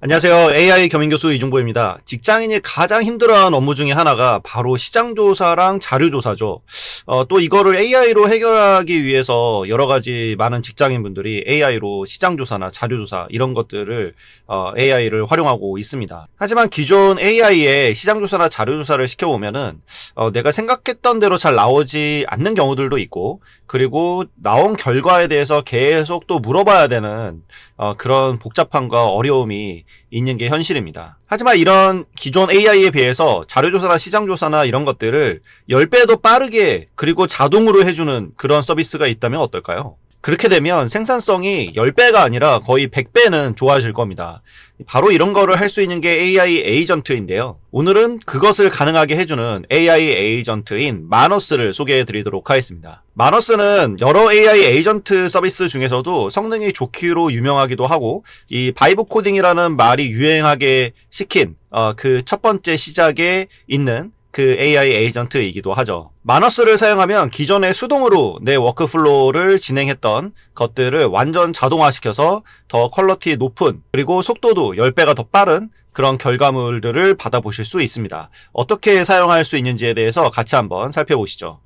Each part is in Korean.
안녕하세요. AI 겸임교수 이중보입니다. 직장인이 가장 힘들어하는 업무 중에 하나가 바로 시장조사랑 자료조사죠. 또 이거를 AI로 해결하기 위해서 여러 가지 많은 직장인분들이 AI로 시장조사나 자료조사 이런 것들을 AI를 활용하고 있습니다. 하지만 기존 AI에 시장조사나 자료조사를 시켜보면은 내가 생각했던 대로 잘 나오지 않는 경우들도 있고, 그리고 나온 결과에 대해서 계속 또 물어봐야 되는 그런 복잡함과 어려움이 있는 게 현실입니다. 하지만 이런 기존 AI에 비해서 자료조사나 시장조사나 이런 것들을 10배 더 빠르게 그리고 자동으로 해주는 그런 서비스가 있다면 어떨까요? 그렇게 되면 생산성이 10배가 아니라 거의 100배는 좋아질 겁니다. 바로 이런 거를 할 수 있는 게 AI 에이전트인데요. 오늘은 그것을 가능하게 해주는 AI 에이전트인 마너스를 소개해 드리도록 하겠습니다. 마너스는 여러 AI 에이전트 서비스 중에서도 성능이 좋기로 유명하기도 하고, 이 바이브 코딩이라는 말이 유행하게 시킨 그 첫 번째 시작에 있는 그 AI 에이전트이기도 하죠. 마너스를 사용하면 기존에 수동으로 내 워크플로우를 진행했던 것들을 완전 자동화시켜서 더 퀄리티 높은, 그리고 속도도 10배가 더 빠른 그런 결과물들을 받아보실 수 있습니다. 어떻게 사용할 수 있는지에 대해서 같이 한번 살펴보시죠.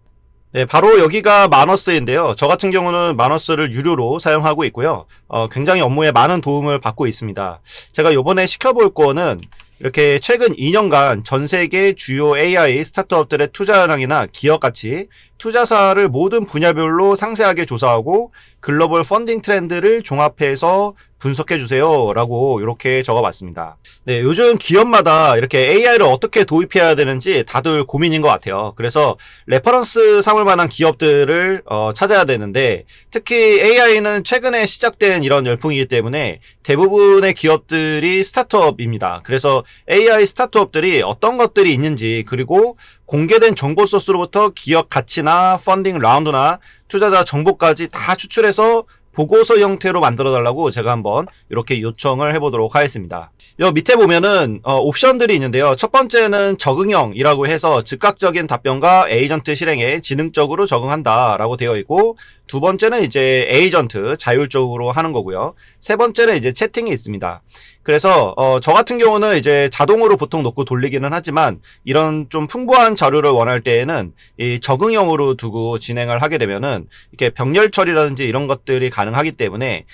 네, 바로 여기가 마너스인데요. 저 같은 경우는 마너스를 유료로 사용하고 있고요. 굉장히 업무에 많은 도움을 받고 있습니다. 제가 요번에 시켜볼 거는 이렇게 최근 2년간 전 세계 주요 AI 스타트업들의 투자 현황이나 기업가치, 투자사를 모든 분야별로 상세하게 조사하고 글로벌 펀딩 트렌드를 종합해서 분석해주세요 라고 이렇게 적어봤습니다. 네, 요즘 기업마다 이렇게 AI를 어떻게 도입해야 되는지 다들 고민인 것 같아요. 그래서 레퍼런스 삼을 만한 기업들을 찾아야 되는데, 특히 AI는 최근에 시작된 이런 열풍이기 때문에 대부분의 기업들이 스타트업입니다. 그래서 AI 스타트업들이 어떤 것들이 있는지, 그리고 공개된 정보 소스로부터 기업 가치나 펀딩 라운드나 투자자 정보까지 다 추출해서 보고서 형태로 만들어 달라고 제가 한번 이렇게 요청을 해보도록 하겠습니다. 여 밑에 보면은 옵션들이 있는데요. 첫 번째는 적응형이라고 해서 즉각적인 답변과 에이전트 실행에 지능적으로 적응한다 라고 되어 있고, 두 번째는 이제 에이전트 자율적으로 하는 거고요. 세 번째는 이제 채팅이 있습니다. 그래서 저 같은 경우는 이제 자동으로 보통 놓고 돌리기는 하지만, 이런 좀 풍부한 자료를 원할 때에는 이 적응형으로 두고 진행을 하게 되면은 이렇게 병렬 처리라든지 이런 것들이 가능하기 때문에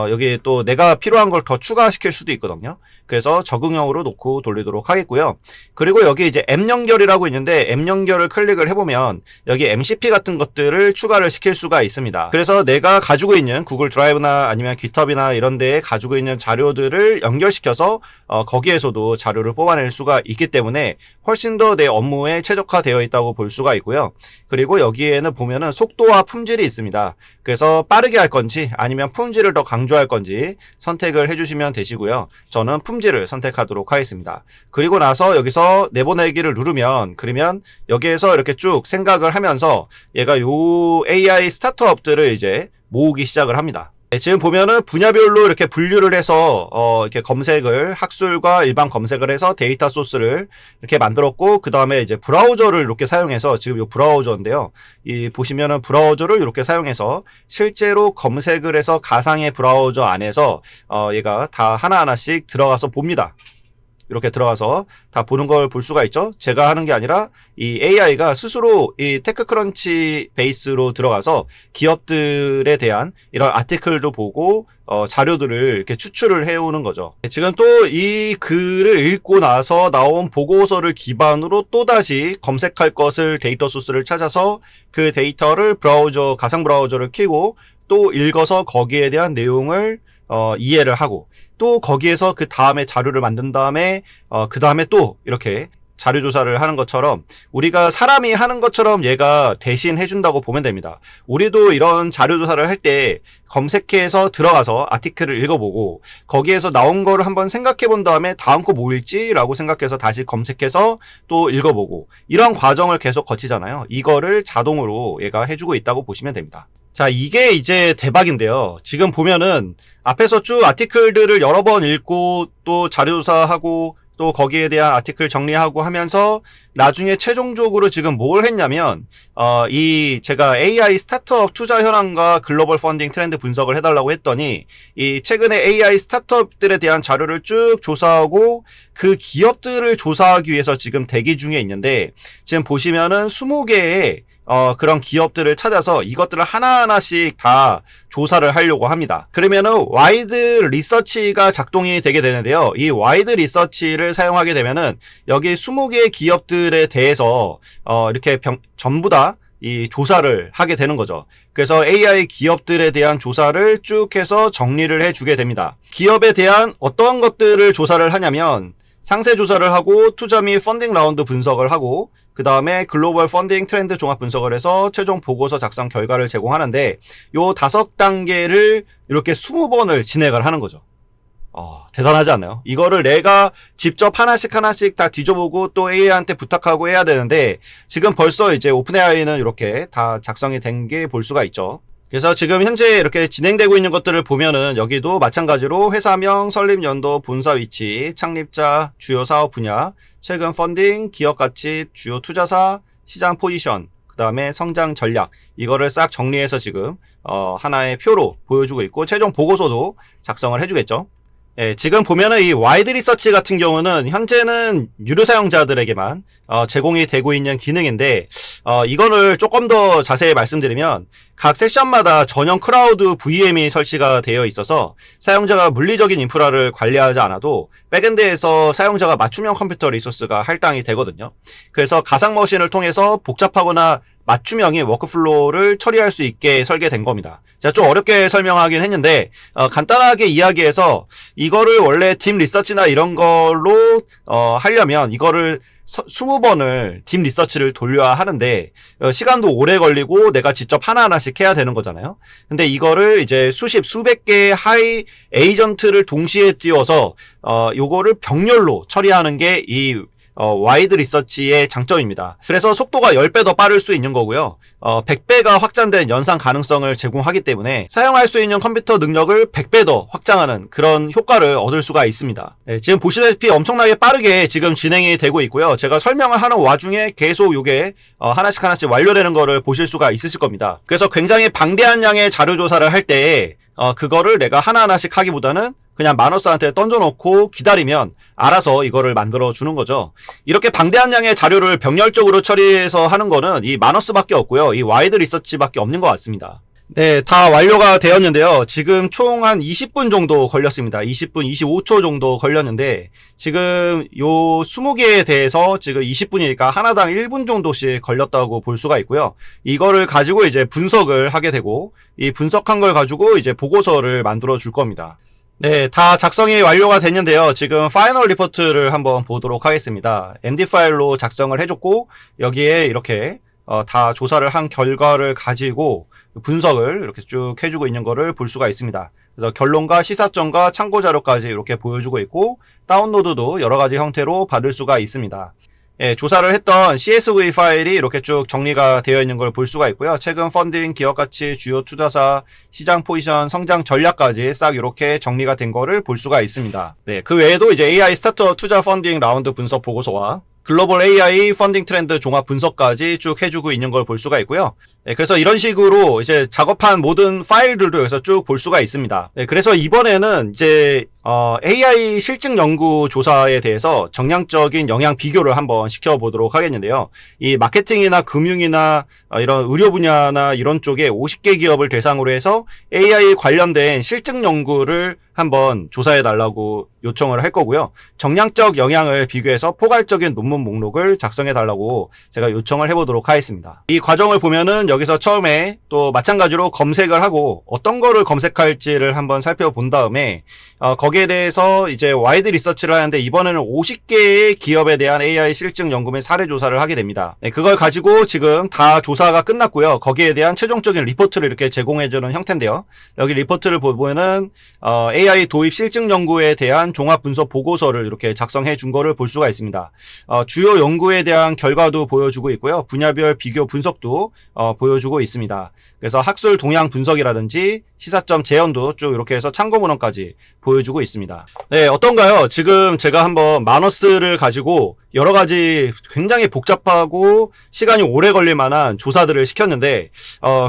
여기 또 내가 필요한 걸 더 추가시킬 수도 있거든요. 그래서 적응형으로 놓고 돌리도록 하겠고요. 그리고 여기 이제 앱 연결이라고 있는데, 앱 연결을 클릭을 해보면 여기 MCP 같은 것들을 추가를 시킬 수가 있습니다. 그래서 내가 가지고 있는 구글 드라이브나 아니면 깃허브나 이런 데에 가지고 있는 자료들을 연결시켜서 거기에서도 자료를 뽑아낼 수가 있기 때문에 훨씬 더 내 업무에 최적화되어 있다고 볼 수가 있고요. 그리고 여기에는 보면은 속도와 품질이 있습니다. 그래서 빠르게 할 건지 아니면 품질을 더 강조할 건지 선택을 해주시면 되시고요. 저는 품질을 선택하도록 하겠습니다. 그리고 나서 여기서 내보내기를 누르면, 그러면 여기에서 이렇게 쭉 생각을 하면서 얘가 요 AI 스타트업들을 이제 모으기 시작을 합니다. 네, 지금 보면은 분야별로 이렇게 분류를 해서 이렇게 검색을, 학술과 일반 검색을 해서 데이터 소스를 이렇게 만들었고, 그 다음에 이제 브라우저를 이렇게 사용해서, 지금 이 브라우저인데요. 이 보시면은 브라우저를 이렇게 사용해서 실제로 검색을 해서 가상의 브라우저 안에서 얘가 다 하나하나씩 들어가서 봅니다. 이렇게 들어가서 다 보는 걸 볼 수가 있죠. 제가 하는 게 아니라 이 AI가 스스로 이 테크크런치 베이스로 들어가서 기업들에 대한 이런 아티클도 보고 자료들을 이렇게 추출을 해오는 거죠. 지금 또 이 글을 읽고 나서 나온 보고서를 기반으로 또다시 검색할 것을, 데이터 소스를 찾아서 그 데이터를 브라우저, 가상 브라우저를 켜고 또 읽어서 거기에 대한 내용을 이해를 하고, 또 거기에서 그 다음에 자료를 만든 다음에 그 다음에 또 이렇게 자료 조사를 하는 것처럼, 우리가 사람이 하는 것처럼 얘가 대신 해준다고 보면 됩니다. 우리도 이런 자료 조사를 할 때 검색해서 들어가서 아티클을 읽어보고 거기에서 나온 거를 한번 생각해 본 다음에 다음 거 뭐일지라고 생각해서 다시 검색해서 또 읽어보고, 이런 과정을 계속 거치잖아요. 이거를 자동으로 얘가 해주고 있다고 보시면 됩니다. 자, 이게 이제 대박인데요. 지금 보면은 앞에서 쭉 아티클들을 여러 번 읽고 또 자료조사하고 또 거기에 대한 아티클 정리하고 하면서 나중에 최종적으로 지금 뭘 했냐면 이 제가 AI 스타트업 투자 현황과 글로벌 펀딩 트렌드 분석을 해달라고 했더니 이 최근에 AI 스타트업들에 대한 자료를 쭉 조사하고 그 기업들을 조사하기 위해서 지금 대기 중에 있는데, 지금 보시면은 20개의 그런 기업들을 찾아서 이것들을 하나하나씩 다 조사를 하려고 합니다. 그러면은 와이드 리서치가 작동이 되게 되는데요. 이 와이드 리서치를 사용하게 되면은 여기 20개의 기업들에 대해서 이렇게 전부 다 이 조사를 하게 되는 거죠. 그래서 AI 기업들에 대한 조사를 쭉 해서 정리를 해주게 됩니다. 기업에 대한 어떤 것들을 조사를 하냐면 상세 조사를 하고 투자 및 펀딩 라운드 분석을 하고 그 다음에 글로벌 펀딩 트렌드 종합 분석을 해서 최종 보고서 작성 결과를 제공하는데, 요 5단계를 이렇게 20번을 진행을 하는 거죠. 대단하지 않나요? 이거를 내가 직접 하나씩 다 뒤져보고 또 AI한테 부탁하고 해야 되는데, 지금 벌써 이제 오픈 AI는 이렇게 다 작성이 된 게 볼 수가 있죠. 그래서 지금 현재 이렇게 진행되고 있는 것들을 보면은 여기도 마찬가지로 회사명, 설립연도, 본사 위치, 창립자, 주요 사업 분야, 최근 펀딩, 기업 가치, 주요 투자사, 시장 포지션, 그 다음에 성장 전략, 이거를 싹 정리해서 지금 하나의 표로 보여주고 있고, 최종 보고서도 작성을 해주겠죠. 예, 지금 보면은 이 와이드 리서치 같은 경우는 현재는 유료 사용자들에게만 제공이 되고 있는 기능인데, 이거를 조금 더 자세히 말씀드리면 각 세션마다 전용 클라우드 VM이 설치가 되어 있어서 사용자가 물리적인 인프라를 관리하지 않아도 백엔드에서 사용자가 맞춤형 컴퓨터 리소스가 할당이 되거든요. 그래서 가상 머신을 통해서 복잡하거나 맞춤형의 워크플로우를 처리할 수 있게 설계된 겁니다. 제가 좀 어렵게 설명하긴 했는데 간단하게 이야기해서, 이거를 원래 딥 리서치나 이런 걸로 하려면 이거를 20번을 딥 리서치를 돌려야 하는데 시간도 오래 걸리고 내가 직접 하나하나씩 해야 되는 거잖아요. 근데 이거를 이제 수백 개의 하이 에이전트를 동시에 띄워서 요거를 병렬로 처리하는 게 이 와이드 리서치의 장점입니다. 그래서 속도가 10배 더 빠를 수 있는 거고요. 100배가 확장된 연산 가능성을 제공하기 때문에 사용할 수 있는 컴퓨터 능력을 100배 더 확장하는 그런 효과를 얻을 수가 있습니다. 네, 지금 보시다시피 엄청나게 빠르게 지금 진행이 되고 있고요. 제가 설명을 하는 와중에 계속 요게 하나씩 완료되는 거를 보실 수가 있으실 겁니다. 그래서 굉장히 방대한 양의 자료 조사를 할 때 그거를 내가 하나하나씩 하기보다는 그냥 마너스한테 던져놓고 기다리면 알아서 이거를 만들어 주는 거죠. 이렇게 방대한 양의 자료를 병렬적으로 처리해서 하는 거는 이 마너스밖에 없고요. 이 와이드 리서치밖에 없는 것 같습니다. 네, 다 완료가 되었는데요. 지금 총 한 20분 정도 걸렸습니다. 20분, 25초 정도 걸렸는데, 지금 요 20개에 대해서 지금 20분이니까 하나당 1분 정도씩 걸렸다고 볼 수가 있고요. 이거를 가지고 이제 분석을 하게 되고, 이 분석한 걸 가지고 이제 보고서를 만들어 줄 겁니다. 네, 다 작성이 완료가 됐는데요. 지금 파이널 리포트를 한번 보도록 하겠습니다. MD 파일로 작성을 해줬고, 여기에 이렇게 다 조사를 한 결과를 가지고 분석을 이렇게 쭉 해주고 있는 거를 볼 수가 있습니다. 그래서 결론과 시사점과 참고 자료까지 이렇게 보여주고 있고, 다운로드도 여러 가지 형태로 받을 수가 있습니다. 예, 조사를 했던 CSV 파일이 이렇게 쭉 정리가 되어 있는 걸 볼 수가 있고요. 최근 펀딩, 기업 가치, 주요 투자사, 시장 포지션, 성장 전략까지 싹 이렇게 정리가 된 거를 볼 수가 있습니다. 네, 그 외에도 이제 AI 스타트업 투자 펀딩 라운드 분석 보고서와 글로벌 AI 펀딩 트렌드 종합 분석까지 쭉 해주고 있는 걸 볼 수가 있고요. 네, 그래서 이런 식으로 이제 작업한 모든 파일들도 여기서 쭉 볼 수가 있습니다. 네, 그래서 이번에는 이제 AI 실증 연구 조사에 대해서 정량적인 영향 비교를 한번 시켜보도록 하겠는데요. 이 마케팅이나 금융이나 이런 의료 분야나 이런 쪽에 50개 기업을 대상으로 해서 AI 관련된 실증 연구를 한번 조사해 달라고 요청을 할 거고요. 정량적 영향을 비교해서 포괄적인 논문 목록을 작성해 달라고 제가 요청을 해보도록 하겠습니다. 이 과정을 보면은 여기서 처음에 또 마찬가지로 검색을 하고 어떤 거를 검색할지를 한번 살펴본 다음에 거기에 대해서 이제 와이드 리서치를 하는데, 이번에는 50개의 기업에 대한 AI 실증 연구 및 사례 조사를 하게 됩니다. 네, 그걸 가지고 지금 다 조사가 끝났고요. 거기에 대한 최종적인 리포트를 이렇게 제공해주는 형태인데요. 여기 리포트를 보면은 AI 도입 실증 연구에 대한 종합 분석 보고서를 이렇게 작성해 준 거를 볼 수가 있습니다. 주요 연구에 대한 결과도 보여주고 있고요. 분야별 비교 분석도 보여주고 있습니다. 그래서 학술 동향 분석이라든지 시사점 재현도 쭉 이렇게 해서 참고 문헌까지 보여주고 있습니다. 네, 어떤가요? 지금 제가 한번 마너스를 가지고 여러 가지 굉장히 복잡하고 시간이 오래 걸릴 만한 조사들을 시켰는데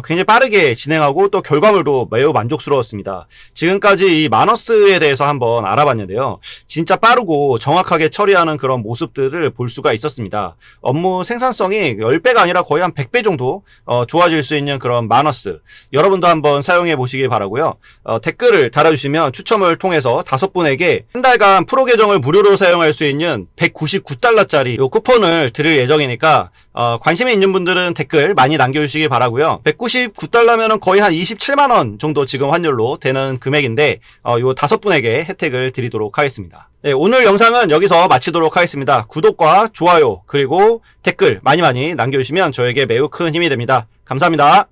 굉장히 빠르게 진행하고 또 결과물도 매우 만족스러웠습니다. 지금까지 이 마너스에 대해서 한번 알아봤는데요. 진짜 빠르고 정확하게 처리하는 그런 모습들을 볼 수가 있었습니다. 업무 생산성이 10배가 아니라 거의 한 100배 정도 좋아질 수 있는 그런 마너스, 여러분도 한번 사용해 보시기 바라고요. 댓글을 달아주시면 추첨을 통해서 5분에게 한 달간 프로 계정을 무료로 사용할 수 있는 199달러짜리 요 쿠폰을 드릴 예정이니까 관심이 있는 분들은 댓글 많이 남겨주시기 바라고요. 199달러면은 거의 한 27만원 정도 지금 환율로 되는 금액인데 요 5분에게 혜택을 드리도록 하겠습니다. 네, 오늘 영상은 여기서 마치도록 하겠습니다. 구독과 좋아요 그리고 댓글 많이 남겨주시면 저에게 매우 큰 힘이 됩니다. 감사합니다.